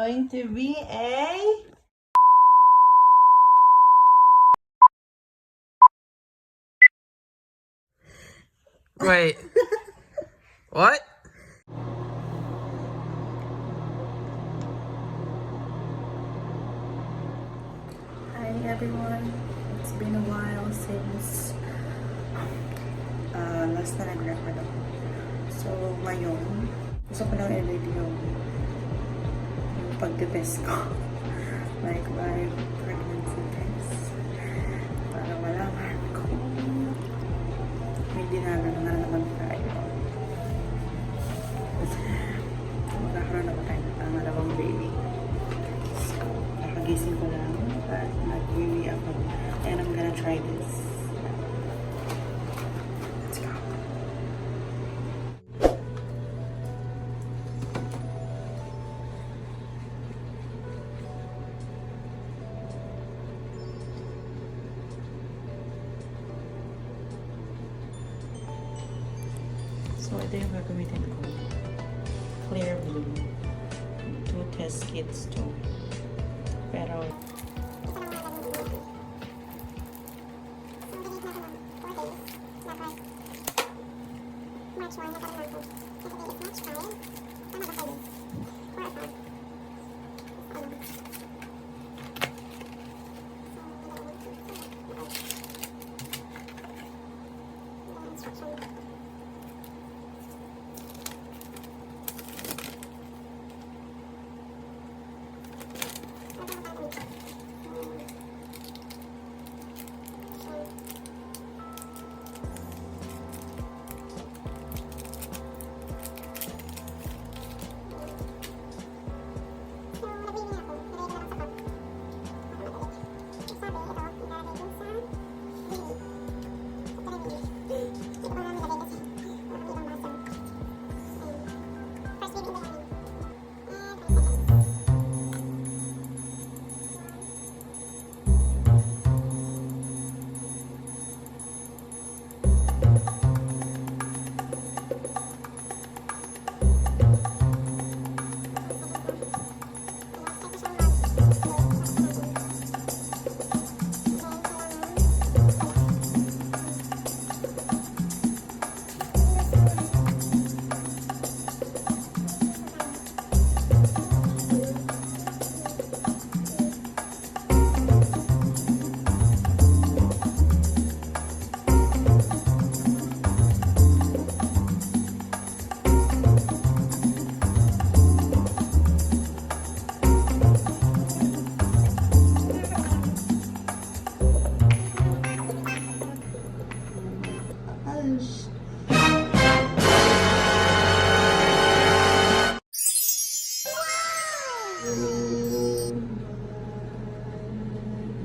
going to be a... Wait. What? Hi everyone. It's been a while since last na nag-record ako. So ngayon, gusto ko lang i-review yung pag-test ko. Like my pregnancy test. Para malaman kung may dinaranan na naman tayo. Magkakaroon naman tayo ng pangalawang baby. So, nakagising ko lang at nag-really ako. And I'm gonna try this. Let's go. So, ito yung gagamitin ko. Clear blue. 2 test kits to. Pero,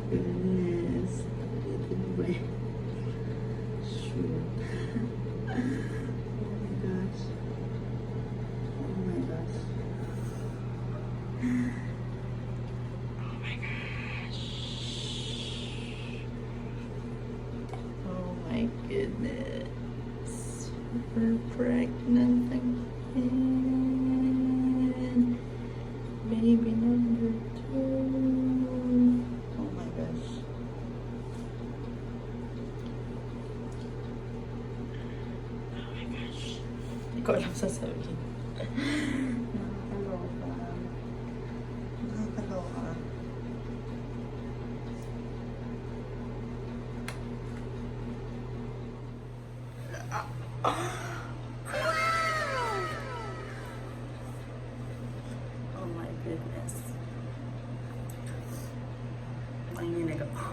goodness. Shoot. Oh my gosh. Oh my gosh. Oh my gosh. Oh my goodness. We're pregnant again. Baby number 2. Oh my gosh. Oh my gosh. Hindi ko alam sasabihin. Nakakaloka. Nakakaloka. Oh my goodness. Nanginginig ako.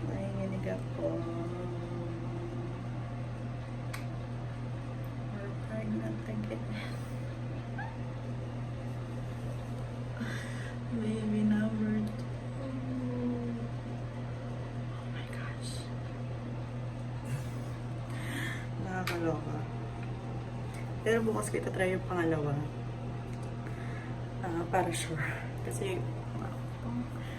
Nanginginig ako. We're pregnant again. Baby number 2. Oh my gosh. Nakakaloka. Pero bukas kita try yung pangalawa. Para sure. Kasi,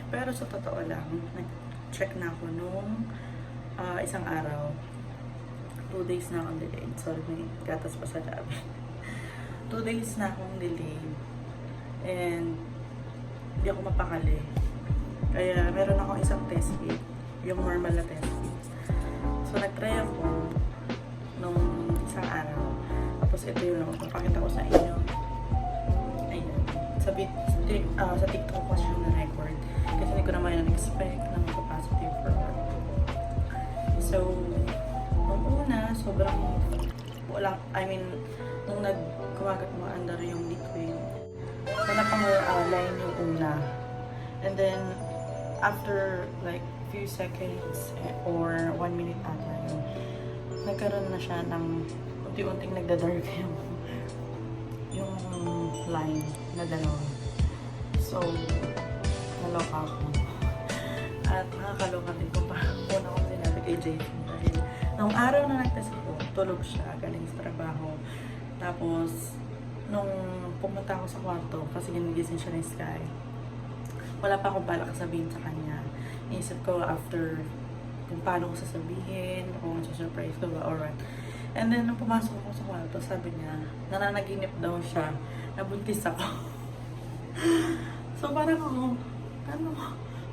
pero sa totoo lang, nag-check na ako nung isang araw. 2 days na akong delayed. Sorry, may gatas pa sa labi. 2 days na akong delayed. And hindi ako mapakali. Kaya meron akong isang test kit, yung normal na test kit. So nag-try ako nung isang araw. Tapos ito yung papakita ko sa inyo. Ayan. Sa TikTok ko siya na-record. Kasi hindi ko naman expect na magpa-positive for work. So, nung una, sobrang walang, nung nagkumagat mo under yung liquid, wala pang line yung una. And then, after like few seconds or 1 minute ata yun, nagkaroon na siya ng unti-unting nagdadark yung line na dalawa. So, naloka ako. At nakakaloka din kung una ko sinabi kay Jason dahil nung araw na nagtest ako, tulog siya, galing sa trabaho. Tapos, nung pumunta ako sa kwarto, kasi ginigising siya ni Sky, wala pa akong balak sabihin sa kanya. Iisip ko after kung paano ko sasabihin, kung surprise ko ba, or what. And then, nung pumasok ako sa kwarto, sabi niya, nananaginip daw siya, nabuntis ako. So, parang ako,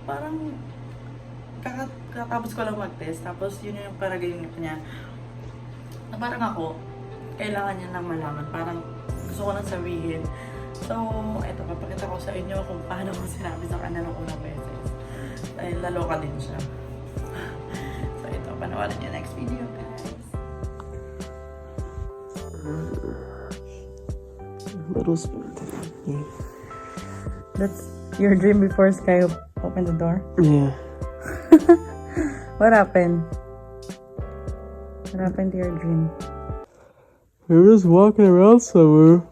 parang kakatapos ko lang mag-test, tapos yun yung paraginip niya. Na parang ako, kailangan niya nang malaman, parang gusto ko nang sabihin. So, eto, papakita ko sa inyo kung paano ko sinabi sa kanya nung unang beses. Dahil naloka din siya. So, ito, panawalan niyo next video, guys. Little spoon. Yeah. That's your dream before Sky opened the door? Yeah. What happened? What happened to your dream? We were just walking around somewhere.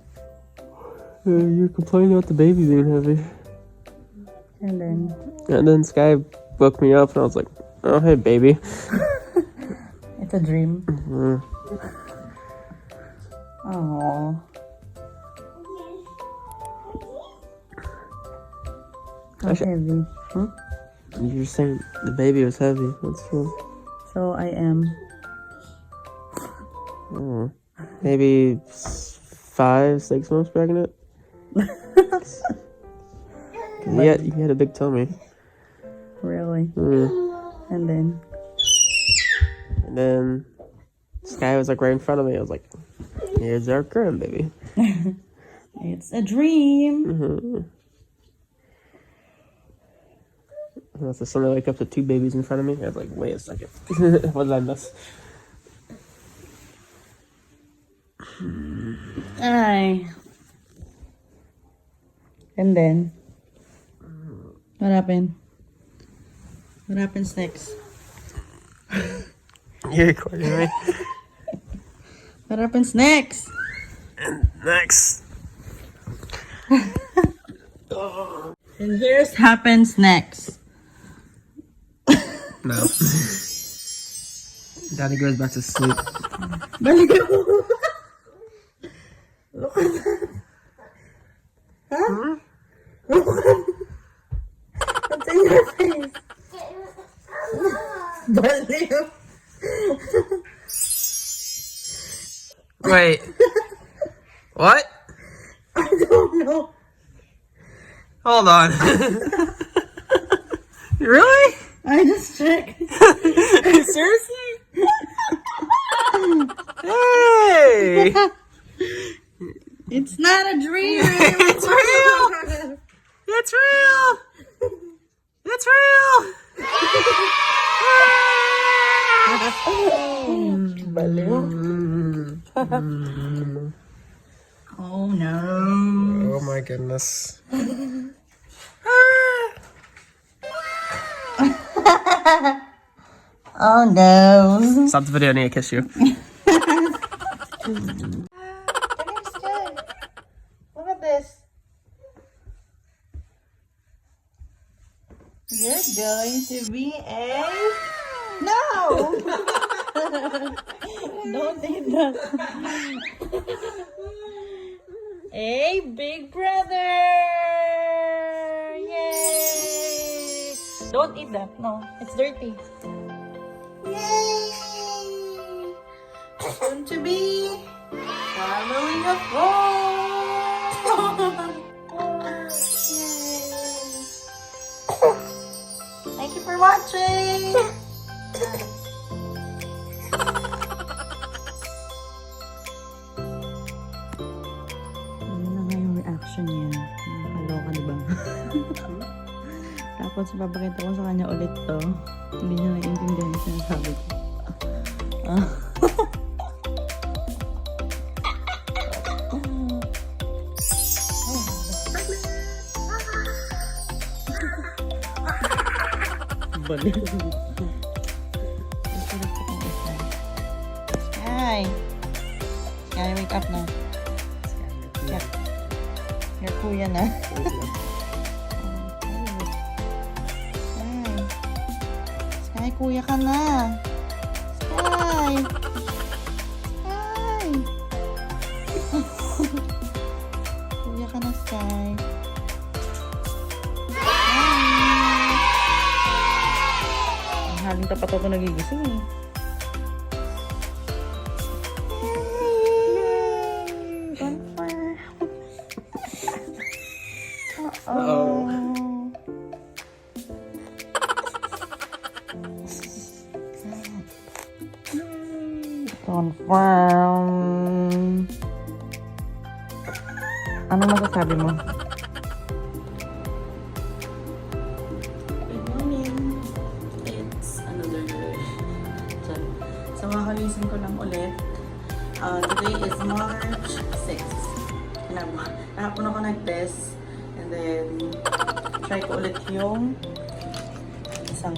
You're complaining about the baby being heavy. And then Sky woke me up and I was like, oh, hey, baby. it's a dream. Mm-hmm. Oh. How heavy? Huh? You're saying the baby was heavy. That's cool. So I am. Maybe 5-6 months pregnant. You had a big tummy. Really? And then Sky was like right in front of me. I was like, here's our grandbaby. It's a dream. So suddenly I wake up to 2 babies in front of me. I was like, wait a second. What did I miss? Ay. And then, what happened? What happens next? You're recording me. What happens next? Next. And here's happens next. No. Daddy goes back to sleep. Balik ako. Look at that. Huh? Look at that. What's in your face? Balik. Wait. What? I don't know. Hold on. Really? I just checked. Seriously? Hey! It's not a dream. It's real! It's real! It's real! Oh no. Oh my goodness. Oh no. Stop the video, I need to kiss you. Look at this. You're going to be a... No! Don't eat that. A big brother! Yay! Don't eat that. No, it's dirty. Yay! Soon to be family of four! Thank you for watching! Ano na nga yung reaction niya? Nakakaloka, diba? Tapos, papakita ko sa kanya ulit to. Hindi niya naiintindihan yung sinasabi ko. Balik. Sky! Sky, wake up na. Yep. Your kuya na. Sky. Sky, kuya ka na. Sky! Sky! Kuya ka na, Sky. Haling tapat ako nagigising eh. Bonfire. Uh-oh. Confirm. Ano masasabi mo? So, kakalising ko lang ulit. Today is March 6. Kahapon ako nag-test. And then, try ko ulit yung isang.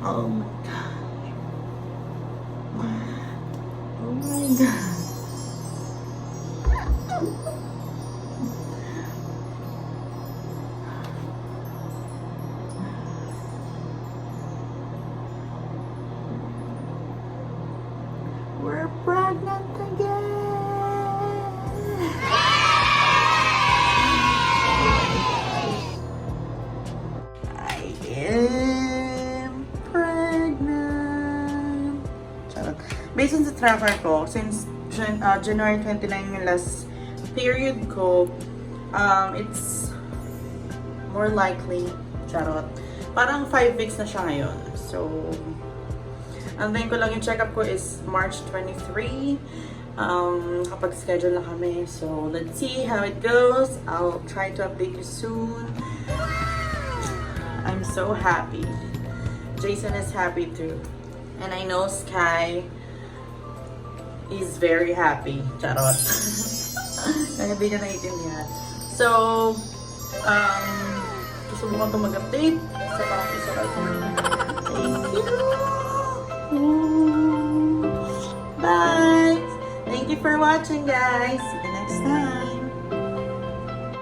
Oh my god. Oh my god. We're pregnant again. I am pregnant. Charot. Based on the tracker ko, since January 29 yung last period ko, it's more likely, charot, parang 5 weeks na siya ngayon. So, antayin ko lang yung check-up ko is March 23. Kapag schedule na kami. So, let's see how it goes. I'll try to update you soon. I'm so happy. Jason is happy too. And I know Sky is very happy. Charot. Kaya di niya naiintindihan. So, susubukan ko mag-update sa parang isa ko. Thank you! Bye! Thank you for watching, guys. See you next time.